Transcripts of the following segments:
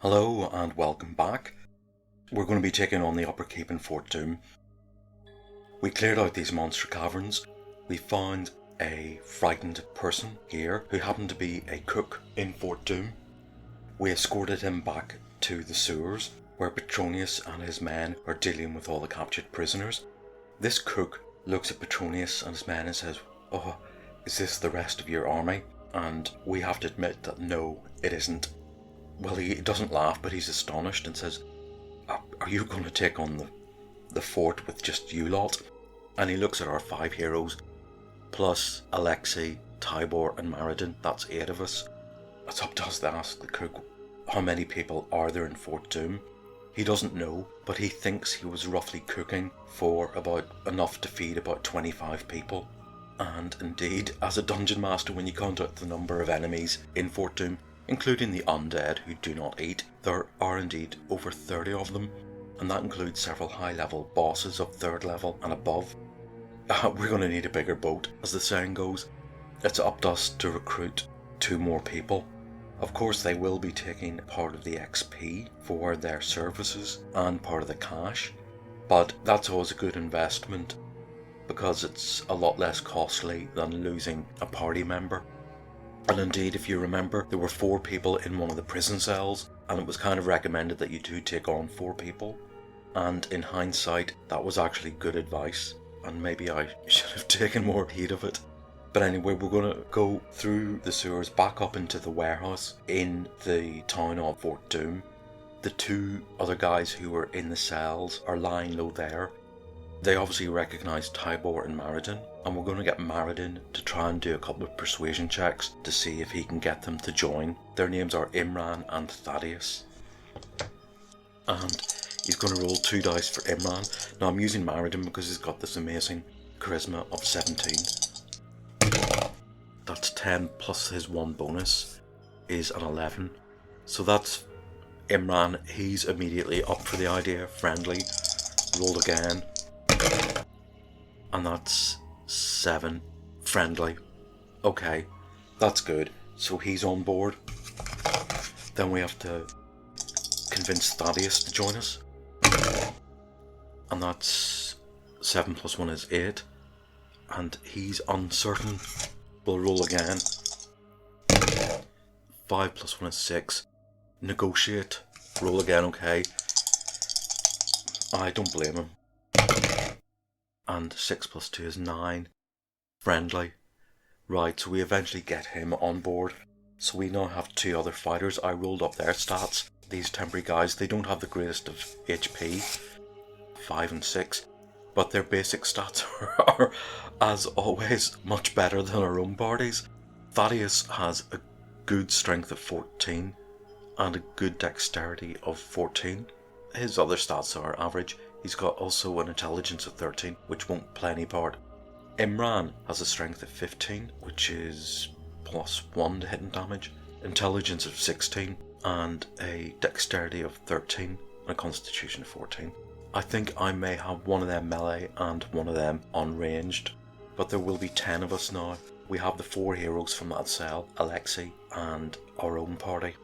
Hello and welcome back. We're going to be taking on the upper keep in Fort Doom. We cleared out these monster caverns. We found a frightened person here who happened to be a cook in Fort Doom. We escorted him back to the sewers where Petronius and his men are dealing with all the captured prisoners. This cook looks at Petronius and his men and says, "Oh, is this the rest of your army?" And we have to admit that no, it isn't. Well, he doesn't laugh, but he's astonished and says, "Are you going to take on the fort with just you lot?" And he looks at our 5 heroes, plus Alexei, Tybor and Maradin. That's 8 of us. It's up to us to ask the cook, how many people are there in Fort Doom? He doesn't know, but he thinks he was roughly cooking for about enough to feed about 25 people. And indeed, as a dungeon master, when you count out the number of enemies in Fort Doom, including the undead who do not eat, there are indeed over 30 of them, and that includes several high-level bosses of 3rd level and above. We're going to need a bigger boat, as the saying goes. It's up to us to recruit 2 more people. Of course, they will be taking part of the XP for their services and part of the cash, but that's always a good investment because it's a lot less costly than losing a party member. And indeed, if you remember, there were 4 people in one of the prison cells, and it was kind of recommended that you do take on 4 people. And in hindsight, that was actually good advice, and maybe I should have taken more heed of it. But anyway, we're going to go through the sewers back up into the warehouse in the town of Fort Doom. The 2 other guys who were in the cells are lying low there. They obviously recognise Tybor and Maradin, and we're going to get Maradin to try and do a couple of persuasion checks to see if he can get them to join. Their names are Imran and Thaddeus. And he's going to roll 2 dice for Imran. Now I'm using Maradin because he's got this amazing charisma of 17. That's 10 plus his 1 bonus is an 11. So that's Imran. He's immediately up for the idea, friendly. Rolled again. And that's 7, friendly. Okay, that's good. So he's on board. Then we have to convince Thaddeus to join us. And that's 7 plus 1 is 8. And he's uncertain. We'll roll again. 5 plus 1 is 6. Negotiate. Roll again, okay. I don't blame him. And 6 plus 2 is 9. Friendly. Right, so we eventually get him on board. So we now have 2 other fighters. I rolled up their stats. These temporary guys, they don't have the greatest of HP. 5 and 6. But their basic stats are, as always, much better than our own parties. Thaddeus has a good strength of 14 and a good dexterity of 14. His other stats are average. He's got also an intelligence of 13, which won't play any part. Imran has a strength of 15, which is plus 1 to hitting damage, intelligence of 16, and a dexterity of 13, and a constitution of 14. I think I may have one of them melee and one of them unranged, but there will be 10 of us now. We have the 4 heroes from that cell, Alexei, and our own party.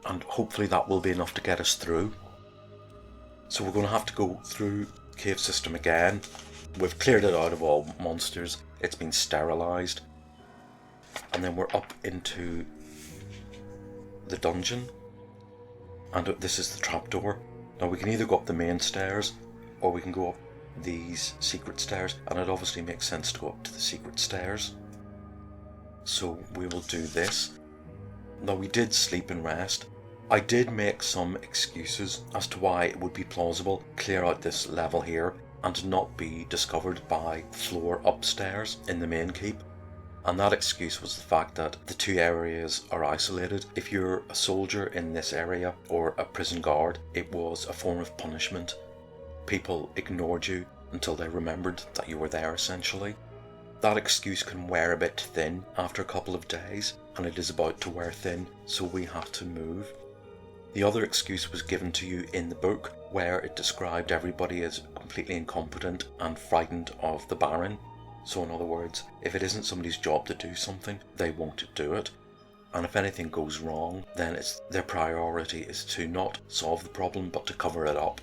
And hopefully that will be enough to get us through. So we're going to have to go through the cave system again. We've cleared it out of all monsters. It's been sterilised. And then we're up into the dungeon. And this is the trapdoor. Now we can either go up the main stairs or we can go up these secret stairs. And it obviously makes sense to go up to the secret stairs. So we will do this. Now we did sleep and rest. I did make some excuses as to why it would be plausible to clear out this level here and to not be discovered by the floor upstairs in the main keep. And that excuse was the fact that the 2 areas are isolated. If you're a soldier in this area or a prison guard, it was a form of punishment. People ignored you until they remembered that you were there essentially. That excuse can wear a bit thin after a couple of days, and it is about to wear thin, so we have to move. The other excuse was given to you in the book, where it described everybody as completely incompetent and frightened of the Baron. So in other words, if it isn't somebody's job to do something, they won't do it. and if anything goes wrong, then their priority is to not solve the problem but to cover it up.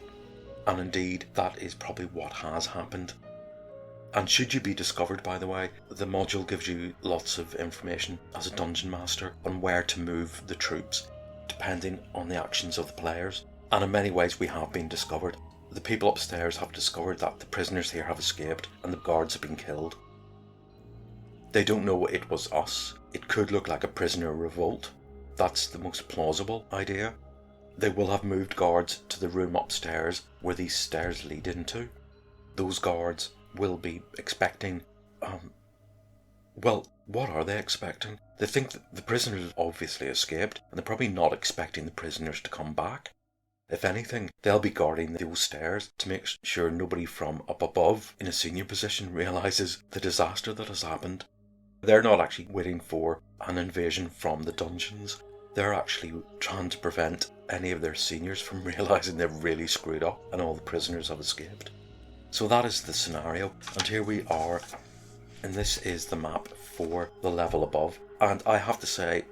And indeed, that is probably what has happened. And should you be discovered, by the way, the module gives you lots of information as a dungeon master on where to move the troops, depending on the actions of the players. And in many ways we have been discovered. The people upstairs have discovered that the prisoners here have escaped and the guards have been killed. They don't know it was us. It could look like a prisoner revolt. That's the most plausible idea. They will have moved guards to the room upstairs where these stairs lead into. Those guards will be expecting, well, what are they expecting? They think that the prisoners have obviously escaped, and they're probably not expecting the prisoners to come back. If anything, they'll be guarding those stairs to make sure nobody from up above in a senior position realises the disaster that has happened. They're not actually waiting for an invasion from the dungeons. They're actually trying to prevent any of their seniors from realising they've really screwed up and all the prisoners have escaped. So that is the scenario, and here we are, and this is the map for the level above. And I have to say,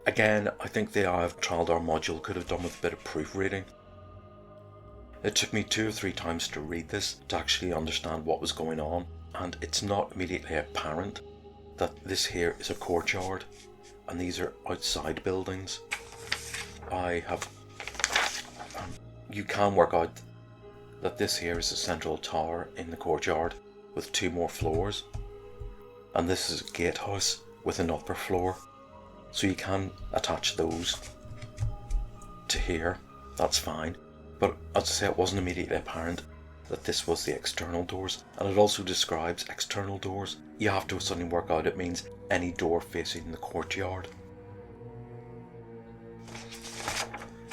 again, I think the Eye of Traldar module could have done with a bit of proofreading. It took me 2 or 3 times to read this to actually understand what was going on, and it's not immediately apparent that this here is a courtyard and these are outside buildings. You can work out that this here is a central tower in the courtyard with 2 more floors, and this is a gatehouse with an upper floor, so you can attach those to here, that's fine. But as I say, it wasn't immediately apparent that this was the external doors, and it also describes external doors. You have to suddenly work out it means any door facing the courtyard.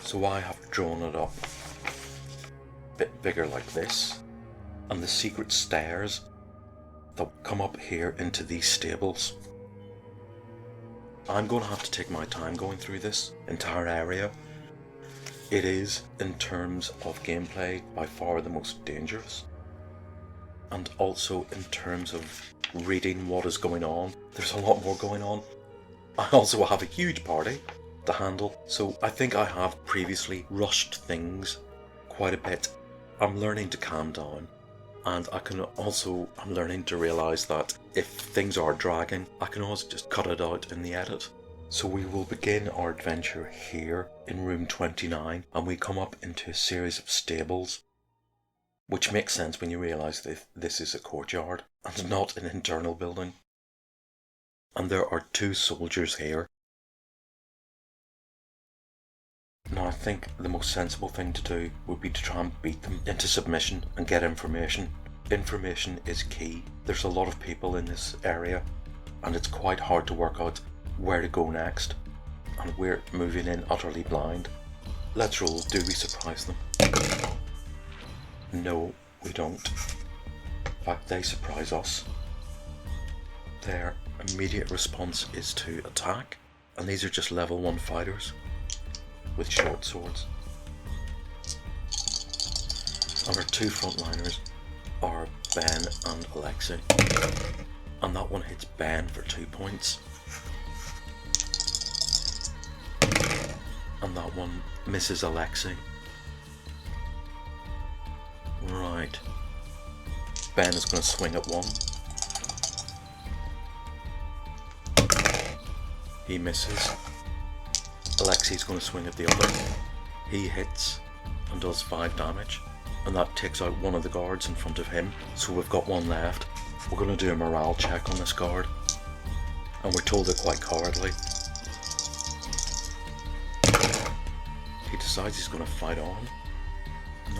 So I have drawn it up a bit bigger like this, and the secret stairs that come up here into these stables. I'm going to have to take my time going through this entire area. It is, in terms of gameplay, by far the most dangerous. And also in terms of reading what is going on, there's a lot more going on. I also have a huge party to handle, so I think I have previously rushed things quite a bit. I'm learning to calm down, and I'm learning to realise that if things are dragging, I can always just cut it out in the edit. So we will begin our adventure here in room 29, and we come up into a series of stables, which makes sense when you realise that this is a courtyard and not an internal building. And there are 2 soldiers here. Now I think the most sensible thing to do would be to try and beat them into submission and get information. Information is key. There's a lot of people in this area, and it's quite hard to work out where to go next, and we're moving in utterly blind. Let's roll. Do we surprise them? No, we don't. In fact, they surprise us. Their immediate response is to attack, and these are just level 1 fighters with short swords. And our 2 frontliners are Ben and Alexei, and that one hits Ben for 2 points. And that one misses Alexei. Right. Ben is going to swing at 1. He misses. Alexei's going to swing at the other. He hits and does 5 damage. And that takes out one of the guards in front of him. So we've got 1 left. We're going to do a morale check on this guard. And we're told they're quite cowardly. He decides he's going to fight on.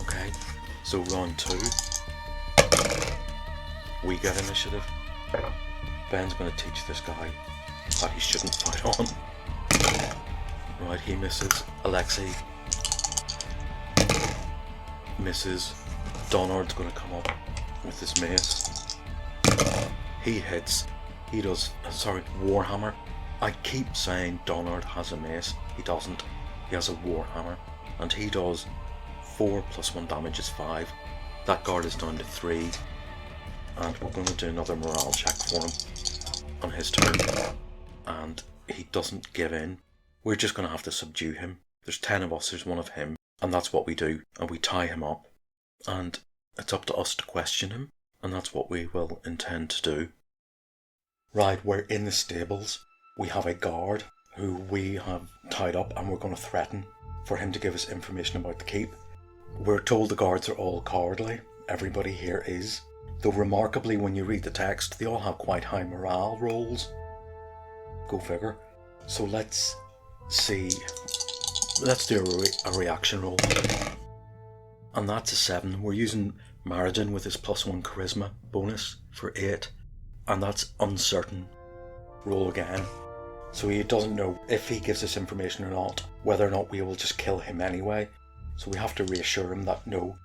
Okay, so round 2. We get initiative. Ben's going to teach this guy that he shouldn't fight on. Right, he misses. Alexei misses. Donard's going to come up with his mace. He hits. He does, Warhammer. I keep saying Donard has a mace. He doesn't. He has a Warhammer, and he does 4 + 1 damage is 5. That guard is down to 3, and we're going to do another morale check for him on his turn, and he doesn't give in, we're just going to have to subdue him. There's 10 of us, there's 1 of him, and that's what we do. And we tie him up, and it's up to us to question him, and that's what we will intend to do. Right, we're in the stables. We have a guard who we have tied up, and we're going to threaten for him to give us information about the keep. We're told the guards are all cowardly. Everybody here is. Though remarkably, when you read the text, they all have quite high morale rolls. Go figure. So let's see. Let's do a reaction roll. And that's a 7. We're using Maradin with his +1 charisma bonus for 8. And that's uncertain. Roll again. So he doesn't know if he gives us information or not, whether or not we will just kill him anyway. So we have to reassure him that no,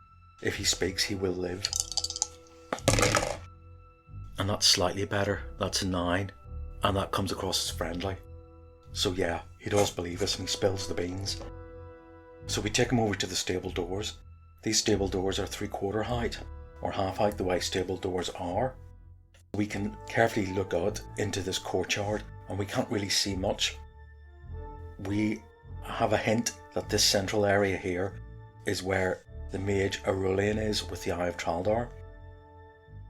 if he speaks he will live. And that's slightly better. That's a 9. And that comes across as friendly. So yeah, he does believe us and he spills the beans. So we take him over to the stable doors. These stable doors are 3/4 height, or half height the way stable doors are. We can carefully look out into this courtyard and we can't really see much. We have a hint that this central area here is where the mage Aurelian is with the Eye of Traldar.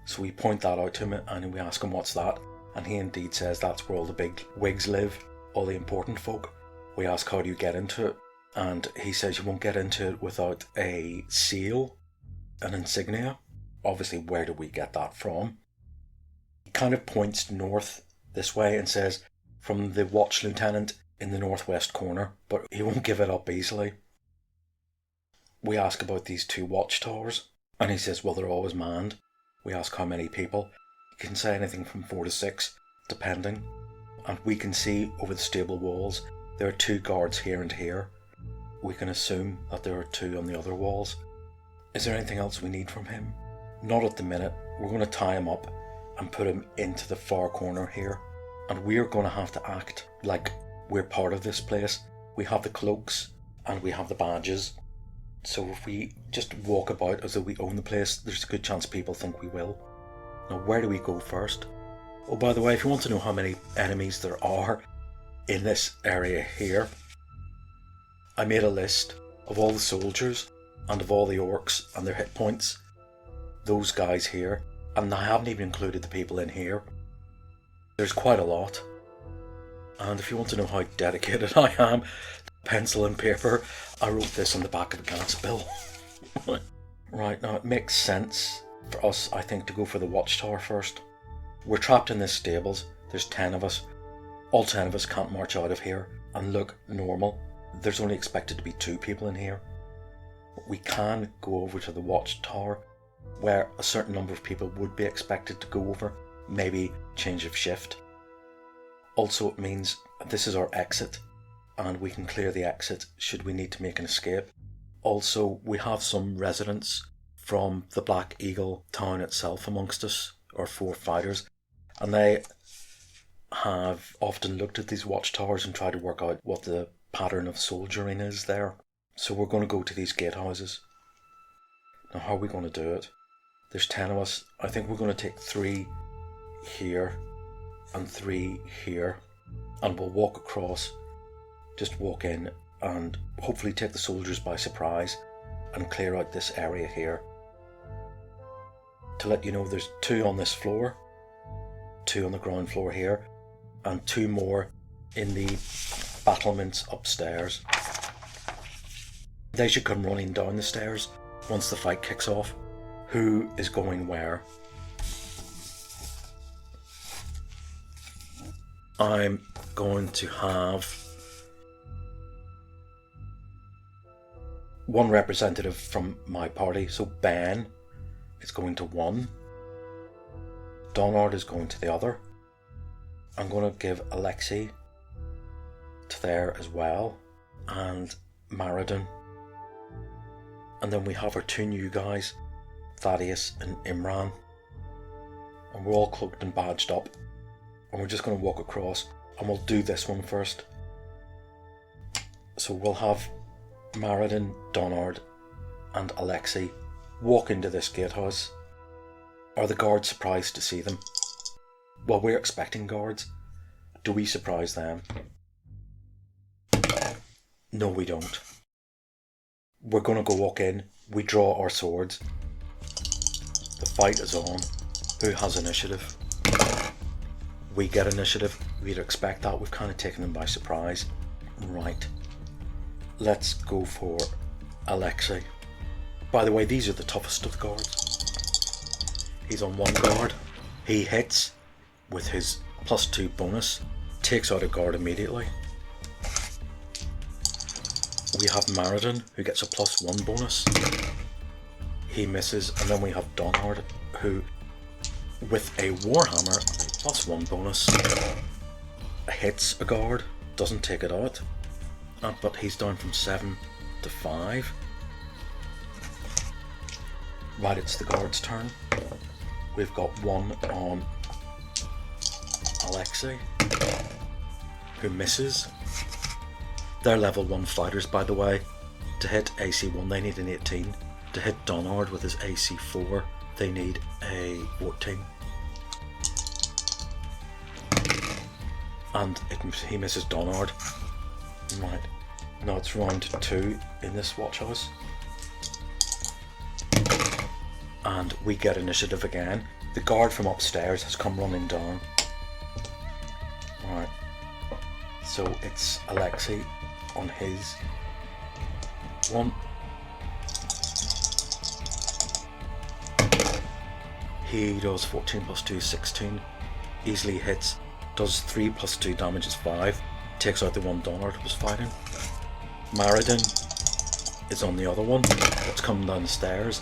So we point that out to him and we ask him what's that, and he indeed says that's where all the big wigs live, all the important folk. We ask how do you get into it, and he says you won't get into it without a seal, an insignia. Obviously, where do we get that from? He kind of points north this way and says from the watch lieutenant in the northwest corner, but he won't give it up easily. We ask about these 2 watchtowers, and he says well they're always manned. We ask how many people. He can say anything from 4 to 6, depending. And we can see over the stable walls there are 2 guards here and here. We can assume that there are 2 on the other walls. Is there anything else we need from him? Not at the minute. We're going to tie him up and put him into the far corner here. And we're going to have to act like we're part of this place. We have the cloaks and we have the badges. So if we just walk about as though we own the place, there's a good chance people think we will. Now where do we go first? Oh, by the way, if you want to know how many enemies there are in this area here, I made a list of all the soldiers and of all the orcs and their hit points. Those guys here, and I haven't even included the people in here. There's quite a lot. And if you want to know how dedicated I am, pencil and paper, I wrote this on the back of a gas bill. Right, now it makes sense for us, I think, to go for the watchtower first. We're trapped in this stables. There's 10 of us. All 10 of us can't march out of here and look normal. There's only expected to be 2 people in here. We can go over to the watchtower where a certain number of people would be expected to go over, maybe change of shift. Also, it means this is our exit and we can clear the exit should we need to make an escape. Also, we have some residents from the Black Eagle town itself amongst us, our 4 fighters, and they have often looked at these watchtowers and tried to work out what the pattern of soldiering is there. So we're going to go to these gatehouses. Now how are we going to do it? There's 10 of us. I think we're going to take 3 here and 3 here, and we'll walk across, just walk in and hopefully take the soldiers by surprise and clear out this area here. To let you know, there's 2 on this floor, 2 on the ground floor here, and 2 more in the battlements upstairs. They should come running down the stairs once the fight kicks off. Who is going where? I'm going to have 1 representative from my party, so Ben is going to 1. Donard is going to the other. I'm going to give Alexei to there as well, and Maradin. And then we have our 2 new guys, Thaddeus and Imran. And we're all cloaked and badged up. And we're just going to walk across, and we'll do this one first. So we'll have Maradin, Donard and Alexei walk into this gatehouse. Are the guards surprised to see them? Well, we're expecting guards. Do we surprise them? No, we don't. We're going to go walk in. We draw our swords. The fight is on. Who has initiative? We get initiative. We'd expect that. We've kind of taken them by surprise. Right. Let's go for Alexei. By the way, these are the toughest of the guards. He's on one guard. He hits with his +2 bonus. Takes out a guard immediately. We have Maradin, who gets a +1 bonus. He misses, and then we have Donard, who, with a Warhammer, +1 bonus, hits a guard, doesn't take it out, but he's down from 7 to 5. Right, it's the guard's turn. We've got one on Alexei, who misses. They're level 1 fighters, by the way. To hit AC 1 they need an 18. To hit Donard with his AC 4 they need a 14. And he misses Donard. Right, now it's round 2 in this watch house. And we get initiative again. The guard from upstairs has come running down. Right, so it's Alexei on his one. He does 14 + 2 is 16. Easily hits. Does 3 + 2 damage is 5. Takes out the one Donard was fighting. Maradin is on the other one. That's coming down the stairs.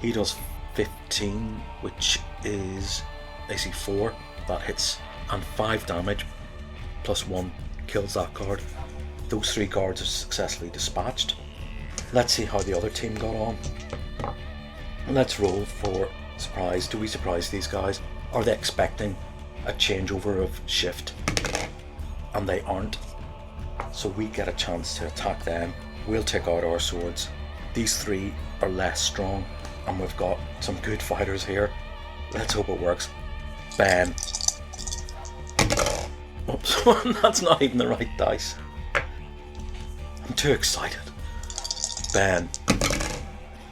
He does 15, which is AC 4. That hits, and 5 damage +1 kills that guard. Those 3 guards are successfully dispatched. Let's see how the other team got on. Let's roll for surprise. Do we surprise these guys? Are they expecting a changeover of shift? And they aren't. So we get a chance to attack them. We'll take out our swords. These 3 are less strong, and we've got some good fighters here. Let's hope it works. Bam. Oops, that's not even the right dice. I'm too excited. Ben,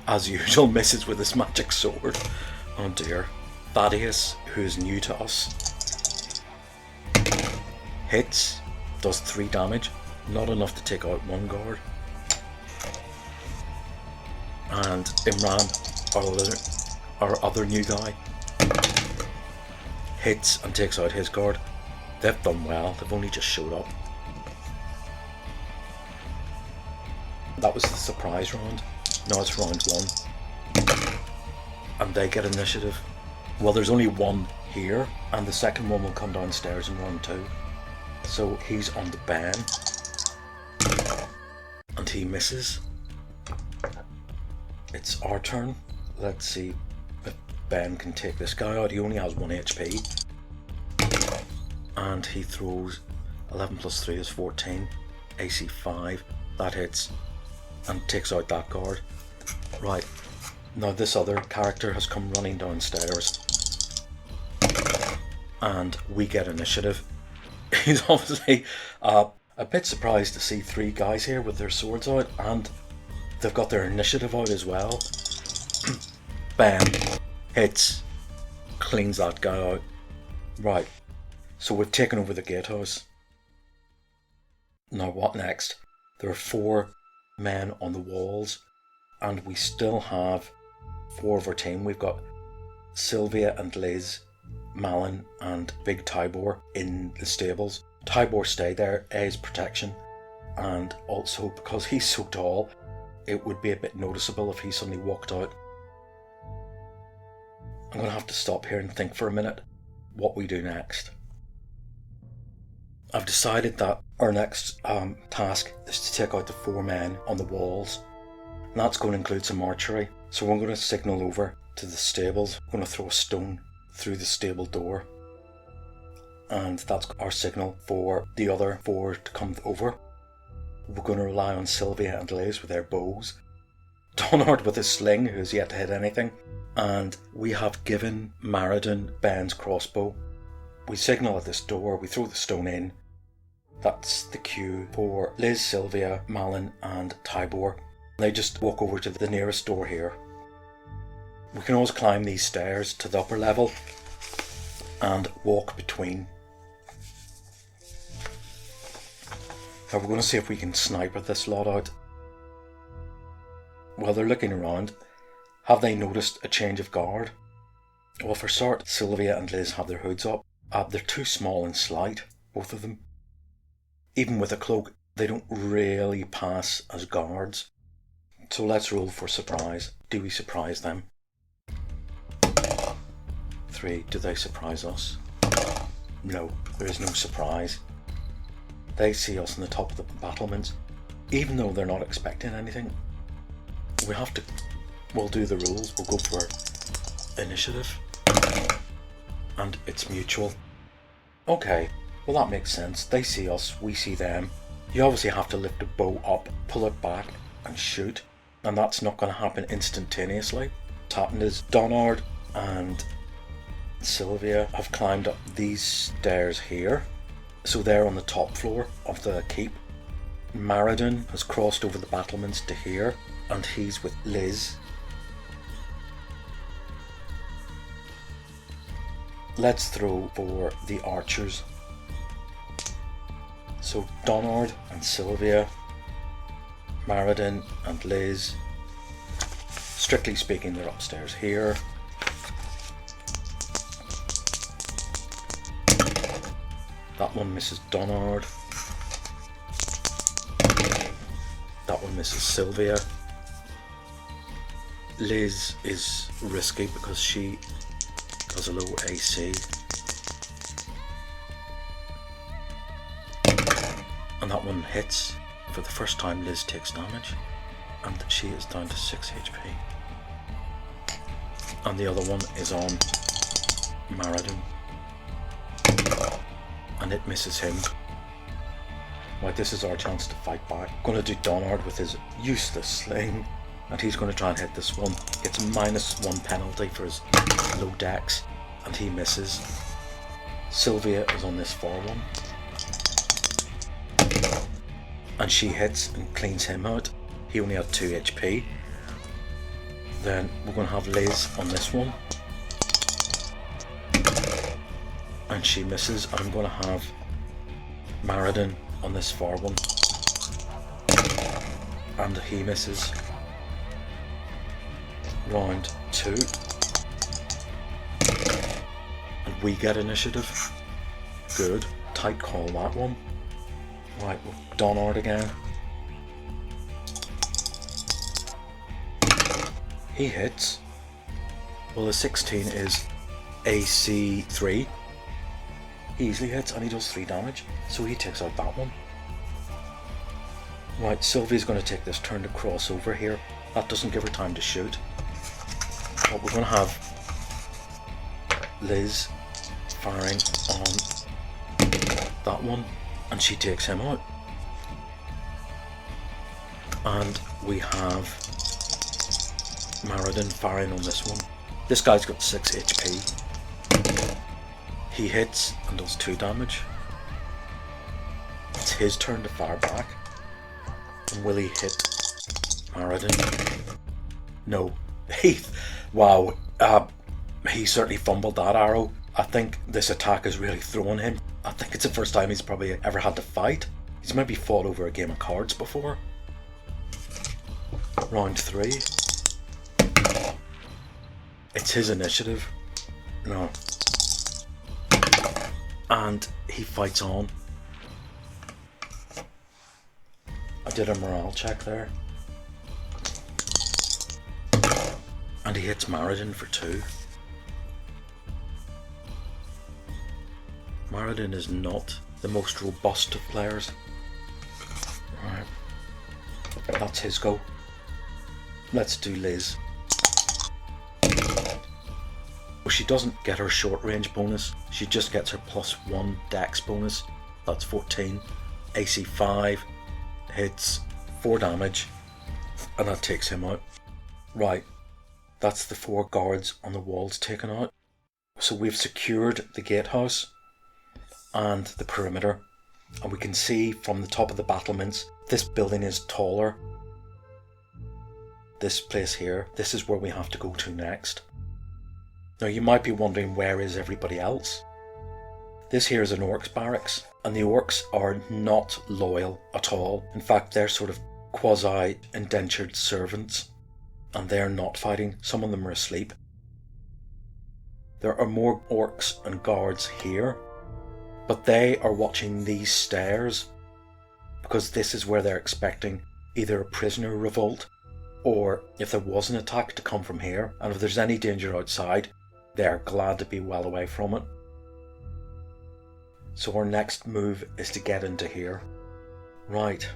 as usual, misses with his magic sword. Oh dear. Thaddeus, who's new to us, hits, does 3 damage, not enough to take out 1 guard. And Imran, our other new guy, hits and takes out his guard. They've done well, they've only just showed up. That was the surprise round. Now it's round 1. And they get initiative. Well, there's only 1 here, and the second one will come downstairs in round 2. So he's on the Ben. And he misses. It's our turn. Let's see if Ben can take this guy out. He only has 1 HP. And he throws 11 + 3 is 14. AC 5. That hits. And takes out that guard. Right. Now this other character has come running downstairs. And we get initiative. He's obviously a bit surprised to see 3 guys here with their swords out, and they've got their initiative out as well. Bam. Hits. Cleans that guy out. Right. So we've taken over the gatehouse. Now what next? There are 4 men on the walls, and we still have 4 of our team. We've got Sylvia and Liz, Malin and Big Tybor in the stables. Tybor stayed there as protection, and also because he's so tall, it would be a bit noticeable if he suddenly walked out. I'm going to have to stop here and think for a minute what we do next. I've decided that our next task is to take out the 4 men on the walls, and that's going to include some archery. So we're going to signal over to the stables. We're going to throw a stone through the stable door, and that's our signal for the other 4 to come over. We're going to rely on Sylvia and Liz with their bows, Donard with his sling, who has yet to hit anything, and we have given Maradin Ben's crossbow, We signal at this door, we throw the stone in. That's the cue for Liz, Sylvia, Malin and Tybor. They just walk over to the nearest door here. We can always climb these stairs to the upper level and walk between. Now we're going to see if we can sniper this lot out. While they're looking around, have they noticed a change of guard? Well, for start, Sylvia and Liz have their hoods up. They're too small and slight, both of them. Even with a cloak, they don't really pass as guards. So let's roll for surprise. Do we surprise them? 3. Do they surprise us? No, there is no surprise. They see us on the top of the battlements, even though they're not expecting anything. We'll do the rules. We'll go for initiative. And it's mutual. Okay, well that makes sense. They see us, we see them. You obviously have to lift the bow up, pull it back and shoot. And that's not going to happen instantaneously. What's happened is Donard and Sylvia have climbed up these stairs here. So they're on the top floor of the keep. Maradin has crossed over the battlements to here and he's with Liz. Let's throw for the archers. So Donard and Sylvia, Maradin and Liz. Strictly speaking, they're upstairs here. That one misses Donard. That one misses Sylvia. Liz is risky because she has a low AC. And that one hits. For the first time, Liz takes damage. And she is down to 6 HP. And the other one is on Maradin. And it misses him. Right, this is our chance to fight back. Going to do Donard with his useless sling. And he's going to try and hit this one. Gets a -1 penalty for his low dex. And he misses. Sylvia is on this far one. And she hits and cleans him out. He only had 2 HP. Then we're going to have Liz on this one. And she misses. And I'm going to have Maradin on this far one. And he misses. Round 2. And we get initiative. Good. Tight call, that one. Right, we'll Donard again. He hits. Well, the 16 is AC 3. He easily hits and he does 3 damage. So he takes out that one. Right, Sylvie's going to take this turn to cross over here. That doesn't give her time to shoot. But we're going to have Liz firing on that one. And she takes him out. And we have Maradin firing on this one. This guy's got 6 HP. He hits and does 2 damage. It's his turn to fire back. And will he hit Maradin? No. Wow. He certainly fumbled that arrow. I think this attack is really throwing him. I think it's the first time he's probably ever had to fight. He's maybe fought over a game of cards before. Round 3. It's his initiative. No. And he fights on. I did a morale check there. And he hits Maradin for 2. Maradin is not the most robust of players. Right. That's his go. Let's do Liz. Well, she doesn't get her short range bonus. She just gets her +1 dex bonus. That's 14. AC 5. Hits 4 damage. And that takes him out. Right. That's the 4 guards on the walls taken out. So we've secured the gatehouse. and the perimeter. And we can see from the top of the battlements, this building is taller. This place here, this is where we have to go to next. Now you might be wondering, where is everybody else? This here is an orcs barracks, and the orcs are not loyal at all. In fact, they're sort of quasi-indentured servants, and they're not fighting. Some of them are asleep. There are more orcs and guards here, but they are watching these stairs because this is where they're expecting either a prisoner revolt, or if there was an attack, to come from here. And if there's any danger outside, they're glad to be well away from it. So our next move is to get into here. Right,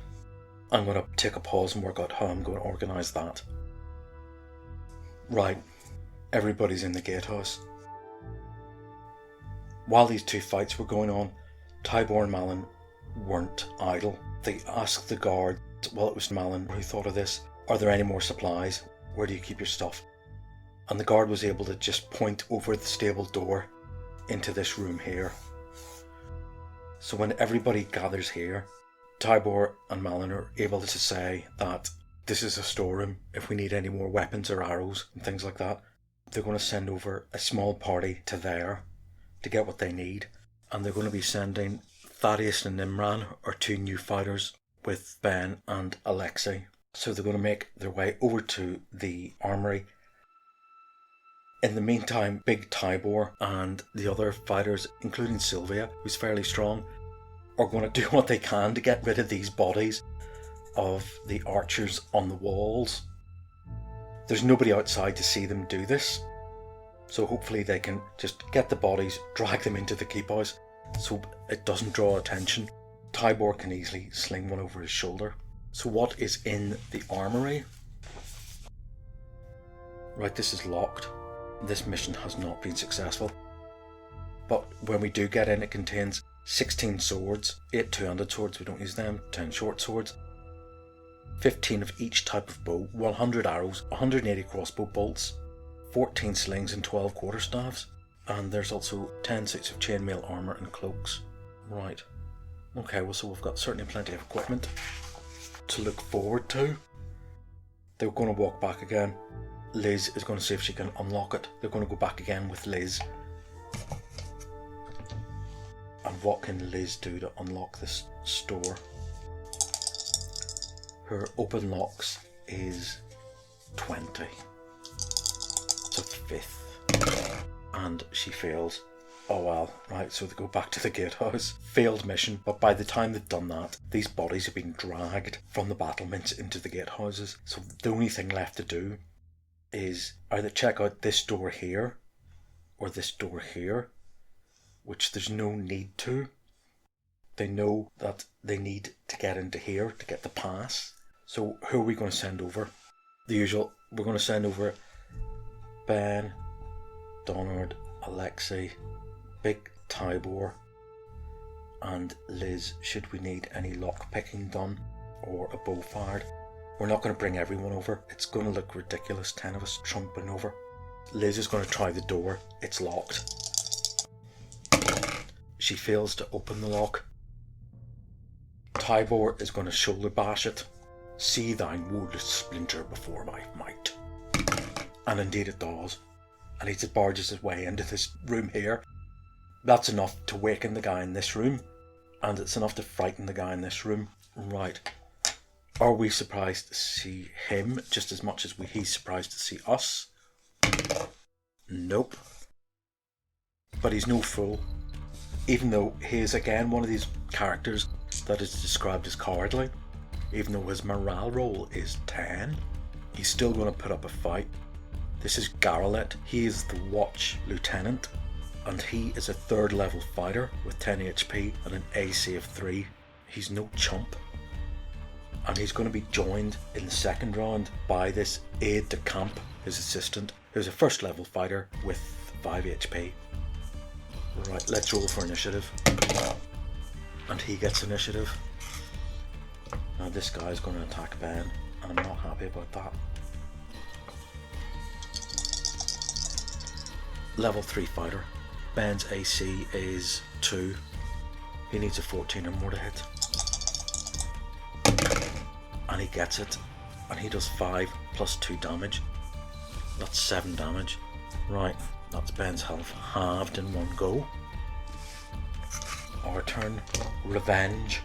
I'm going to take a pause and work out how I'm going to organise that. Right, everybody's in the gatehouse. While these two fights were going on, Tybor and Malin weren't idle. They asked the guard, well, it was Malin who thought of this, are there any more supplies? Where do you keep your stuff? And the guard was able to just point over the stable door into this room here. So when everybody gathers here, Tybor and Malin are able to say that this is a storeroom if we need any more weapons or arrows and things like that. They're going to send over a small party to there to get what they need, and they're going to be sending Thaddeus and Nimran, our two new fighters, with Ben and Alexei. So they're going to make their way over to the armory. In the meantime, Big Tybor and the other fighters, including Sylvia, who's fairly strong, are going to do what they can to get rid of these bodies of the archers on the walls. There's nobody outside to see them do this, so hopefully they can just get the bodies, drag them into the keep house so it doesn't draw attention. Tybor can easily sling one over his shoulder. So what is in the armory? Right, this is locked. This mission has not been successful. But when we do get in, it contains 16 swords, 8 two-handed swords, we don't use them, 10 short swords, 15 of each type of bow, 100 arrows, 180 crossbow bolts, 14 slings and 12 quarterstaffs, and there's also 10 suits of chainmail armour and cloaks. Right, okay, well, so we've got certainly plenty of equipment to look forward to. They're going to walk back again. Liz is going to see if she can unlock it. They're going to go back again with Liz. And what can Liz do to unlock this store? Her open locks is 20. It's a 5th. And she fails. Oh well, right, so they go back to the gatehouse. Failed mission, but by the time they've done that, these bodies have been dragged from the battlements into the gatehouses. So the only thing left to do is either check out this door here, or this door here, which there's no need to. They know that they need to get into here to get the pass. So who are we going to send over? The usual. We're going to send over Ben, Donard, Alexei, Big Tybor, and Liz should we need any lock picking done or a bow fired. We're not going to bring everyone over. It's going to look ridiculous, 10 of us trumping over. Liz is going to try the door. It's locked. She fails to open the lock. Tybor is going to shoulder bash it. See thine wood splinter before my might. And indeed it does. And he barges his way into this room here. That's enough to waken the guy in this room. And it's enough to frighten the guy in this room. Right. Are we surprised to see him just as much as he's surprised to see us? Nope. But he's no fool. Even though he is again one of these characters that is described as cowardly, even though his morale roll is 10, he's still going to put up a fight. This is Garalet. He is the Watch Lieutenant, and he is a 3rd level fighter with 10 HP and an AC of 3. He's no chump. And he's going to be joined in the 2nd round by this aide-de-camp, his assistant, who's a 1st level fighter with 5 HP. Right, let's roll for initiative. And he gets initiative. Now this guy's going to attack Ben, and I'm not happy about that. Level 3 fighter. Ben's AC is 2. He needs a 14 or more to hit. And he gets it. And he does 5 plus 2 damage. That's 7 damage. Right, that's Ben's health halved in one go. Our turn. Revenge.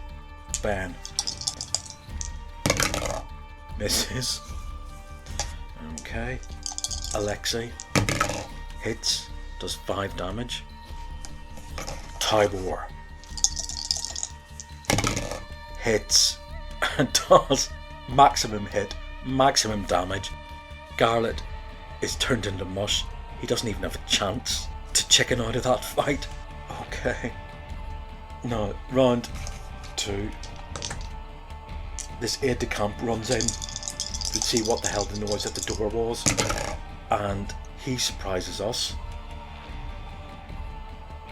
Ben. Misses. Okay. Alexei. Hits. Does 5 damage. Tybor. Hits. And does maximum hit. Maximum damage. Garlet is turned into mush. He doesn't even have a chance to chicken out of that fight. Okay. Now, round 2. This aide-de-camp runs in to see what the hell the noise at the door was, and he surprises us.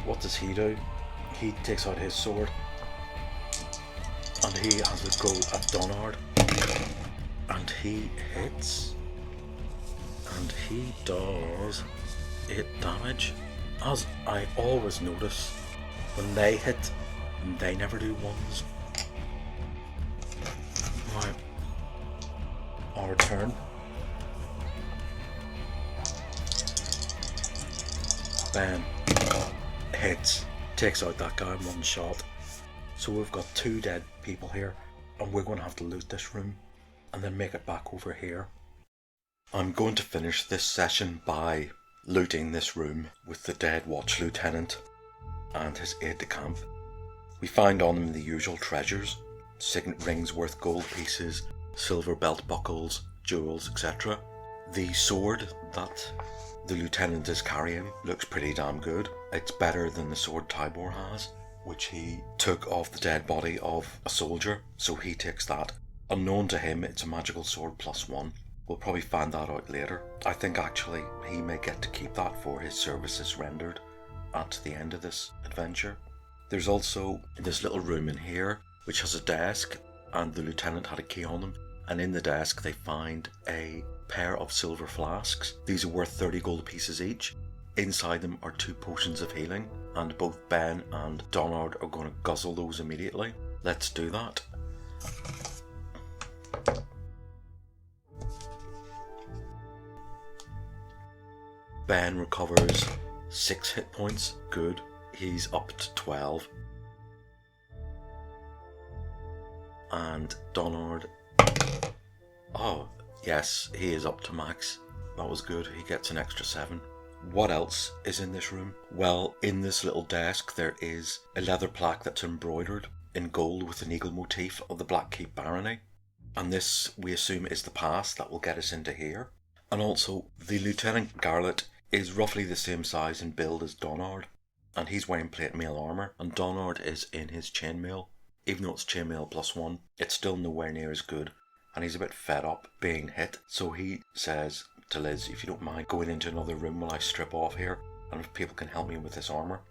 What does he do? He takes out his sword, and he has a go at Donard, and he hits, and he does 8 damage. As I always notice, when they hit, they never do ones. Right. Our turn. Ben hits, takes out that guy in one shot. So we've got 2 dead people here, and we're going to have to loot this room and then make it back over here. I'm going to finish this session by looting this room with the dead watch lieutenant and his aide-de-camp. We find on him the usual treasures: signet rings worth gold pieces, silver belt buckles, jewels, etc. The sword that the lieutenant is carrying looks pretty damn good. It's better than the sword Tybor has, which he took off the dead body of a soldier, so he takes that. Unknown to him, it's a magical sword +1. We'll probably find that out later. I think actually he may get to keep that for his services rendered at the end of this adventure. There's also this little room in here which has a desk, and the lieutenant had a key on them, and in the desk they find a pair of silver flasks. These are worth 30 gold pieces each. Inside them are 2 potions of healing, and both Ben and Donard are going to guzzle those immediately. Let's do that. Ben recovers 6 hit points. Good. He's up to 12. And Donard... Oh, yes, he is up to max. That was good. He gets an extra 7. What else is in this room? Well, in this little desk there is a leather plaque that's embroidered in gold with an eagle motif of the Blackkeep Barony. And this, we assume, is the pass that will get us into here. And also, the Lieutenant Garlet is roughly the same size and build as Donard, and he's wearing plate mail armour, and Donard is in his chainmail. Even though it's chainmail +1, it's still nowhere near as good, and he's a bit fed up being hit, so he says to Liz, if you don't mind going into another room while I strip off here, and if people can help me with this armour.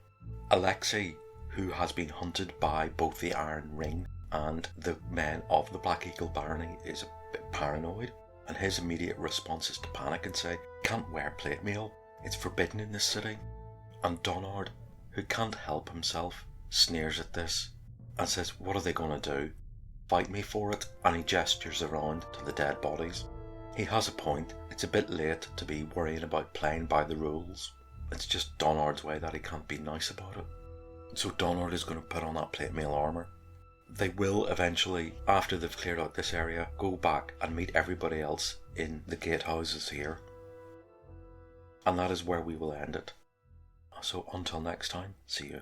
Alexei, who has been hunted by both the Iron Ring and the men of the Black Eagle Barony, is a bit paranoid, and his immediate response is to panic and say, can't wear plate mail, it's forbidden in this city. And Donard, who can't help himself, sneers at this and says, what are they going to do? Fight me for it? And he gestures around to the dead bodies. He has a point. It's a bit late to be worrying about playing by the rules. It's just Donard's way that he can't be nice about it. So Donard is going to put on that plate mail armour. They will eventually, after they've cleared out this area, go back and meet everybody else in the gatehouses here. And that is where we will end it. So until next time, see you.